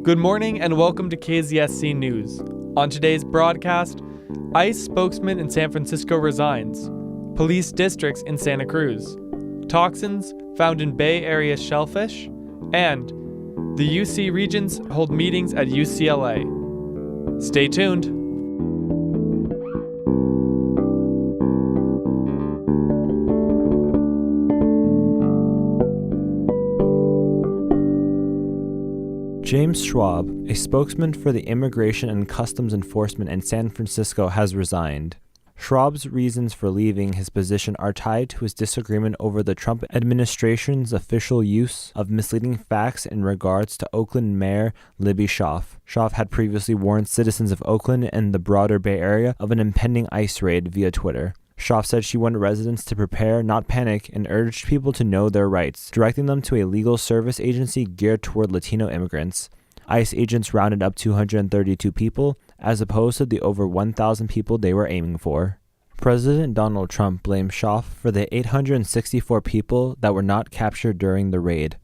Good morning and welcome to KZSC News. On today's broadcast, ICE spokesman in San Francisco resigns, police districts in Santa Cruz, toxins found in Bay Area shellfish, and the UC Regents hold meetings at UCLA. Stay tuned. James Schwab, a spokesman for the Immigration and Customs Enforcement in San Francisco, has resigned. Schwab's reasons for leaving his position are tied to his disagreement over the Trump administration's official use of misleading facts in regards to Oakland Mayor Libby Schaaf. Schaaf had previously warned citizens of Oakland and the broader Bay Area of an impending ICE raid via Twitter. Schaaf said she wanted residents to prepare, not panic, and urged people to know their rights, directing them to a legal service agency geared toward Latino immigrants. ICE agents rounded up 232 people, as opposed to the over 1,000 people they were aiming for. President Donald Trump blamed Schaaf for the 864 people that were not captured during the raid.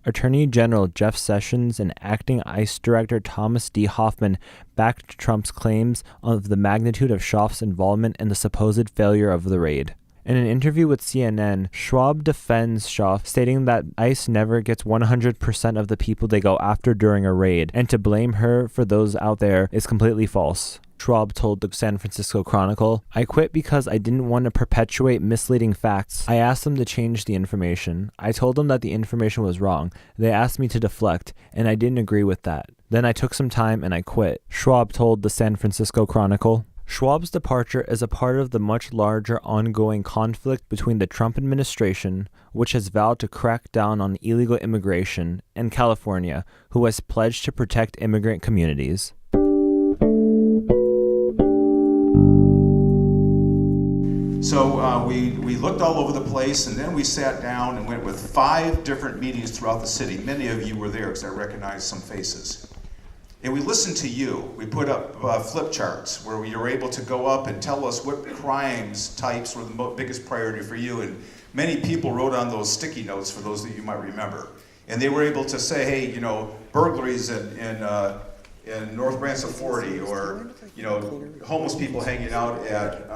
Attorney General Jeff Sessions and acting ICE Director Thomas D. Hoffman backed Trump's claims of the magnitude of Schaaf's involvement in the supposed failure of the raid. In an interview with CNN, Schwab defends Schaaf, stating that ICE never gets 100% of the people they go after during a raid, and to blame her for those out there is completely false. Schwab told the San Francisco Chronicle, "I quit because I didn't want to perpetuate misleading facts. I asked them to change the information. I told them that the information was wrong. They asked me to deflect, and I didn't agree with that. Then I took some time and I quit," Schwab told the San Francisco Chronicle. Schwab's departure is a part of the much larger ongoing conflict between the Trump administration, which has vowed to crack down on illegal immigration, and California, who has pledged to protect immigrant communities. So we looked all over the place, and then we sat down and went with 5 different meetings throughout the city. Many of you were there because I recognized some faces. And we listened to you. We put up flip charts where you were able to go up and tell us what crimes types were the biggest priority for you. And many people wrote on those sticky notes, for those that you might remember. And they were able to say, hey, burglaries in North Branch of 40, or, homeless people hanging out at,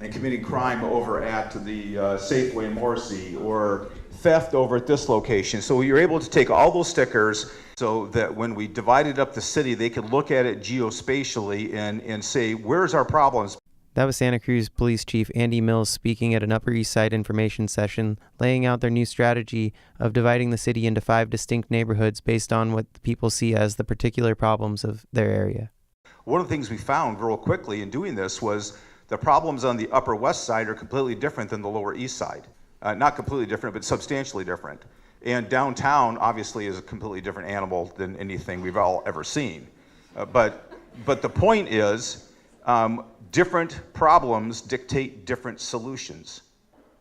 and committing crime over at the Safeway in Morrissey, or theft over at this location. So we were able to take all those stickers so that when we divided up the city, they could look at it geospatially and say, where's our problems? That was Santa Cruz Police Chief Andy Mills speaking at an Upper East Side information session, laying out their new strategy of dividing the city into 5 distinct neighborhoods based on what the people see as the particular problems of their area. One of the things we found real quickly in doing this was the problems on the Upper West Side are completely different than the Lower East Side. Not completely different, but substantially different. And downtown, obviously, is a completely different animal than anything we've all ever seen. But the point is, different problems dictate different solutions.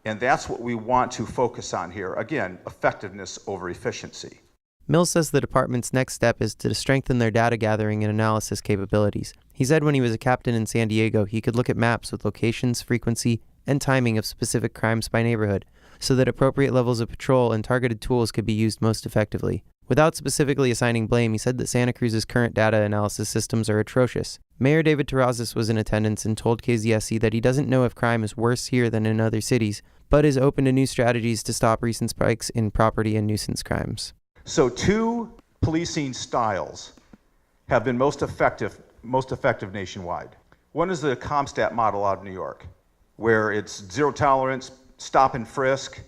And that's what we want to focus on here. Again, effectiveness over efficiency. Mills says the department's next step is to strengthen their data gathering and analysis capabilities. He said when he was a captain in San Diego, he could look at maps with locations, frequency, and timing of specific crimes by neighborhood, so that appropriate levels of patrol and targeted tools could be used most effectively. Without specifically assigning blame, he said that Santa Cruz's current data analysis systems are atrocious. Mayor David Terrazas was in attendance and told KZSC that he doesn't know if crime is worse here than in other cities, but is open to new strategies to stop recent spikes in property and nuisance crimes. So 2 policing styles have been most effective nationwide. One is the Comstat model out of New York, where it's zero tolerance, stop and frisk.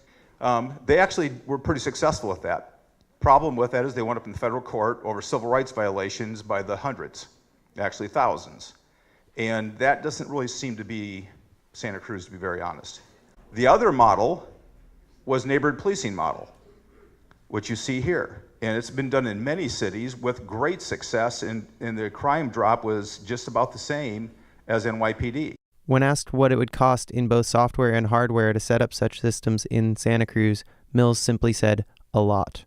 They actually were pretty successful with that. Problem with that is they went up in federal court over civil rights violations by the hundreds, actually thousands. And that doesn't really seem to be Santa Cruz, to be very honest. The other model was neighborhood policing model, which you see here. And it's been done in many cities with great success, and the crime drop was just about the same as NYPD. When asked what it would cost in both software and hardware to set up such systems in Santa Cruz, Mills simply said, a lot.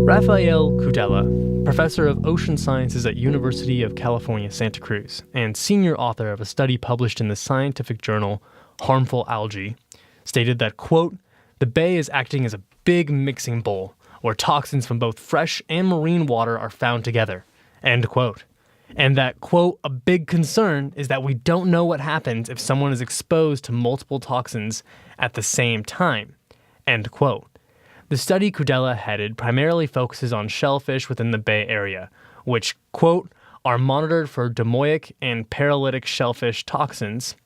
Rafael Cutella, professor of ocean sciences at University of California, Santa Cruz, and senior author of a study published in the scientific journal Harmful Algae, stated that, quote, "The bay is acting as a big mixing bowl where toxins from both fresh and marine water are found together," end quote. And that, quote, "a big concern is that we don't know what happens if someone is exposed to multiple toxins at the same time," end quote. The study Kudela headed primarily focuses on shellfish within the Bay Area, which, quote, "are monitored for domoic and paralytic shellfish toxins,"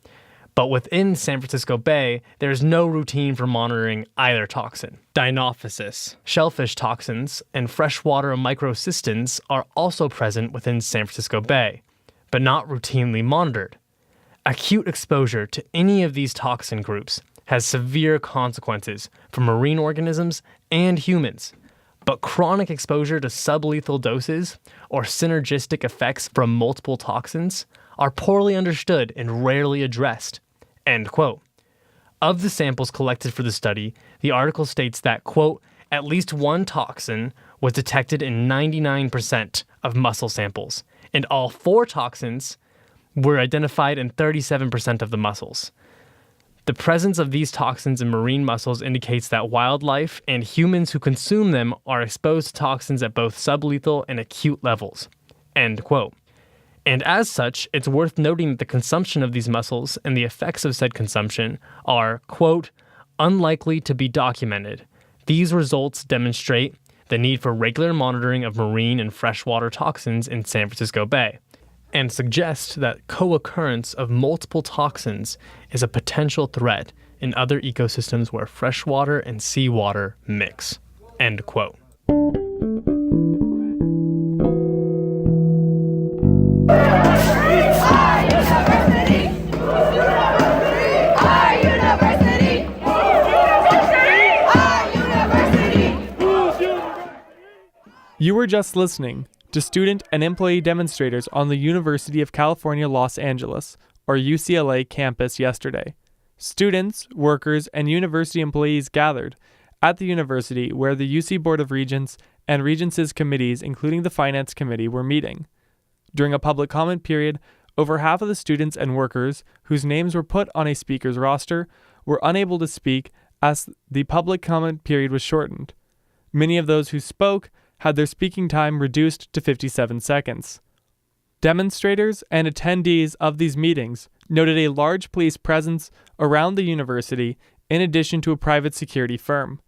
but within San Francisco Bay, there's no routine for monitoring either toxin. Dinophysis, shellfish toxins, and freshwater microcystins are also present within San Francisco Bay, but not routinely monitored. Acute exposure to any of these toxin groups has severe consequences for marine organisms and humans, but chronic exposure to sublethal doses or synergistic effects from multiple toxins are poorly understood and rarely addressed, end quote. Of the samples collected for the study, the article states that, quote, "at least one toxin was detected in 99% of mussel samples, and all 4 toxins were identified in 37% of the mussels. The presence of these toxins in marine mussels indicates that wildlife and humans who consume them are exposed to toxins at both sublethal and acute levels," end quote. And as such, it's worth noting that the consumption of these mussels and the effects of said consumption are, quote, "unlikely to be documented. These results demonstrate the need for regular monitoring of marine and freshwater toxins in San Francisco Bay, and suggest that co-occurrence of multiple toxins is a potential threat in other ecosystems where freshwater and seawater mix," end quote. You were just listening to student and employee demonstrators on the University of California, Los Angeles, or UCLA campus yesterday. Students, workers, and university employees gathered at the university where the UC Board of Regents and Regents' committees, including the Finance Committee, were meeting. During a public comment period, over half of the students and workers whose names were put on a speaker's roster were unable to speak as the public comment period was shortened. Many of those who spoke had their speaking time reduced to 57 seconds. Demonstrators and attendees of these meetings noted a large police presence around the university in addition to a private security firm.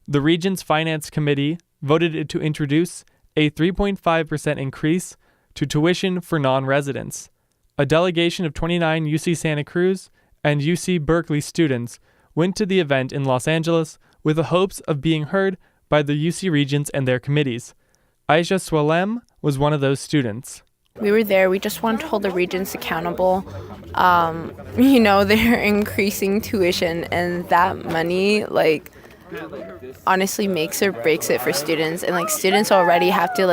The Regents Finance Committee voted to introduce a 3.5% increase to tuition for non-residents. A delegation of 29 UC Santa Cruz and UC Berkeley students went to the event in Los Angeles with the hopes of being heard by the UC Regents and their committees. Aisha Swalem was one of those students. We were there. We just want to hold the Regents accountable. They're increasing tuition, and that money, honestly makes or breaks it for students. And, students already have to,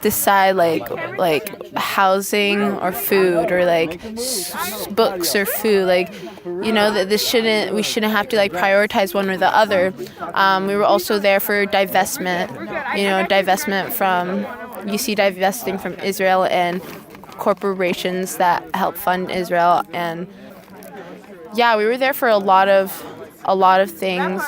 decide, housing or food or, books or food. That we shouldn't have to, prioritize one or the other. We were also there for divestment, divestment from UC divesting from Israel and corporations that help fund Israel. And, we were there for a lot of things.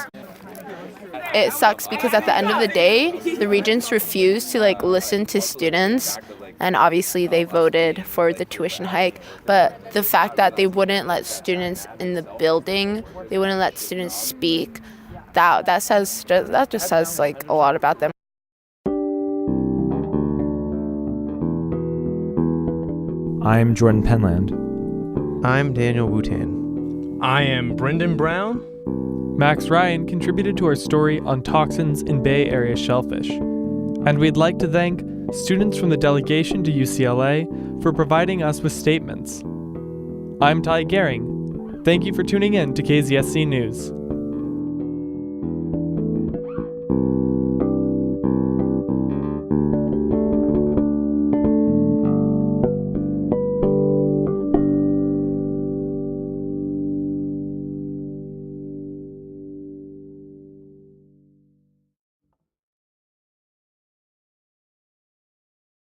It sucks because at the end of the day, the Regents refused to listen to students, and obviously they voted for the tuition hike. But the fact that they wouldn't let students in the building, they wouldn't let students speak, that just says a lot about them. I'm Jordan Penland. I'm Daniel Wutan. I am Brendan Brown. Max Ryan contributed to our story on toxins in Bay Area shellfish. And we'd like to thank students from the delegation to UCLA for providing us with statements. I'm Ty Gehring. Thank you for tuning in to KZSC News.